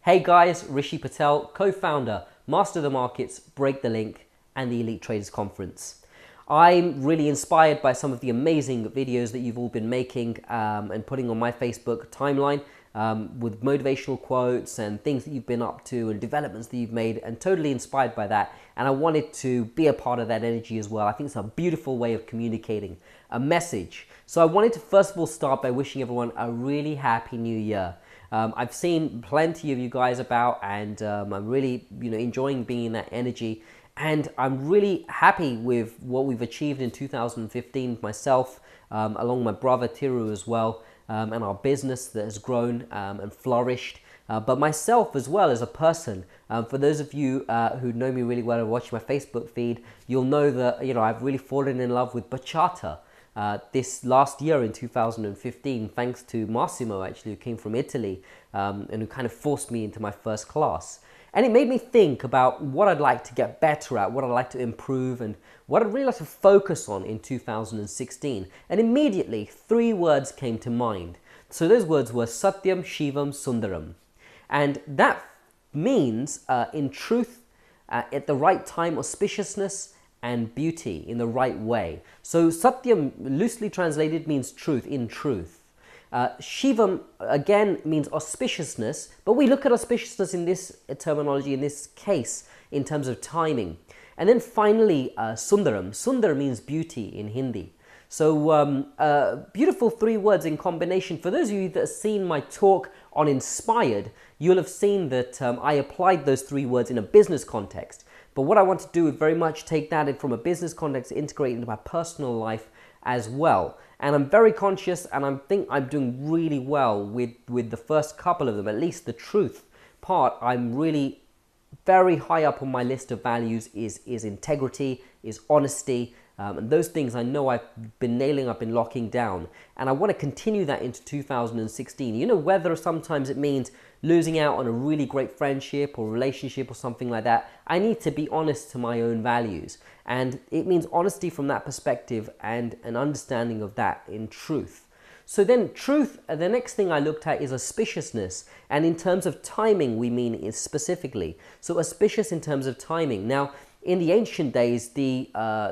Hey guys, Rishi Patel, co-founder, Master the Markets, Break the Link, and the Elite Traders Conference. I'm really inspired by some of the amazing videos that you've all been making and putting on my Facebook timeline with motivational quotes and things that you've been up to and developments that you've made, and totally inspired by that. And I wanted to be a part of that energy as well. I think it's a beautiful way of communicating a message. So I wanted to first of all start by wishing everyone a really happy new year. I've seen plenty of you guys about, and I'm really enjoying being in that energy. And I'm really happy with what we've achieved in 2015 myself, along with my brother Thiru as well, and our business that has grown and flourished. But myself as well as a person, for those of you who know me really well and watch my Facebook feed, you'll know that I've really fallen in love with bachata. This last year in 2015, thanks to Massimo actually, who came from Italy and who kind of forced me into my first class. And it made me think about what I'd like to get better at, what I'd like to improve, and what I'd really like to focus on in 2016. And immediately, 3 words came to mind. So those words were Satyam, Shivam, Sundaram. And that means, in truth, at the right time, auspiciousness, and beauty in the right way. So Satyam, loosely translated, means truth, in truth. Shivam, again, means auspiciousness, but we look at auspiciousness in this terminology, in this case, in terms of timing. And then finally, Sundaram. Sundar means beauty in Hindi. So beautiful 3 words in combination. For those of you that have seen my talk on Inspired, you'll have seen that I applied those 3 words in a business context. But what I want to do is very much take that from a business context, integrate it into my personal life as well. And I'm very conscious, and I think I'm doing really well with the first couple of them, at least the truth part. I'm really very high up on my list of values is integrity, is honesty, and those things I know I've been nailing up and locking down. And I want to continue that into 2016. Whether sometimes it means losing out on a really great friendship or relationship or something like that, I need to be honest to my own values. And it means honesty from that perspective and an understanding of that in truth. So then truth, the next thing I looked at is auspiciousness. And in terms of timing, we mean is specifically. So auspicious in terms of timing. Now, in the ancient days, the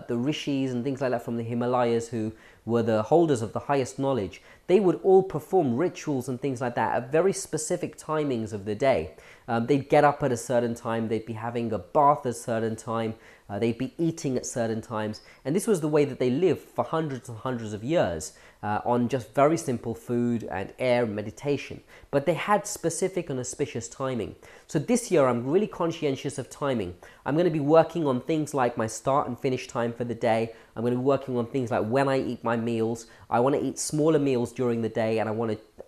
rishis and things like that from the Himalayas, who were the holders of the highest knowledge, they would all perform rituals and things like that at very specific timings of the day. They'd get up at a certain time, they'd be having a bath at a certain time, they'd be eating at certain times, and this was the way that they lived for hundreds and hundreds of years on just very simple food and air and meditation. But they had specific and auspicious timing. So this year I'm really conscientious of timing. I'm going to be working on things like my start and finish time for the day. I'm going to be working on things like when I eat my meals. I want to eat smaller meals during the day, and I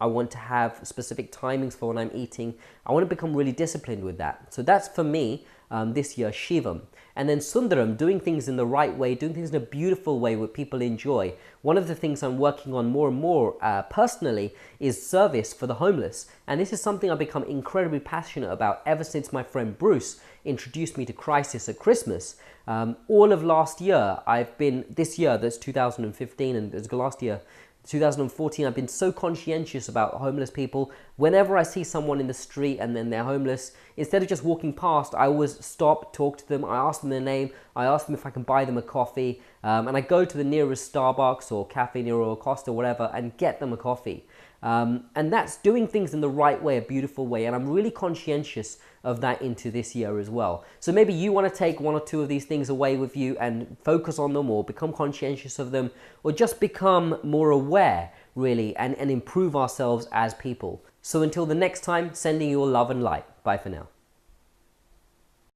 want to have specific timings for when I'm eating. I want to become really disciplined with that. So that's for me this year, Shivam. And then Sundaram, doing things in the right way, doing things in a beautiful way where people enjoy. One of the things I'm working on more and more personally is service for the homeless. And this is something I've become incredibly passionate about ever since my friend Bruce introduced me to Crisis at Christmas. All of last year, this year, that's 2015, and it's last year, 2014, I've been so conscientious about homeless people. Whenever I see someone in the street and then they're homeless, instead of just walking past, I always stop, talk to them, I ask them their name, I ask them if I can buy them a coffee, and I go to the nearest Starbucks or Cafe Nero or Costa or whatever and get them a coffee. And that's doing things in the right way, a beautiful way, and I'm really conscientious of that into this year as well. So maybe you want to take 1 or 2 of these things away with you and focus on them, or become conscientious of them, or just become more aware, really, and improve ourselves as people. So until the next time, sending you all love and light. Bye for now.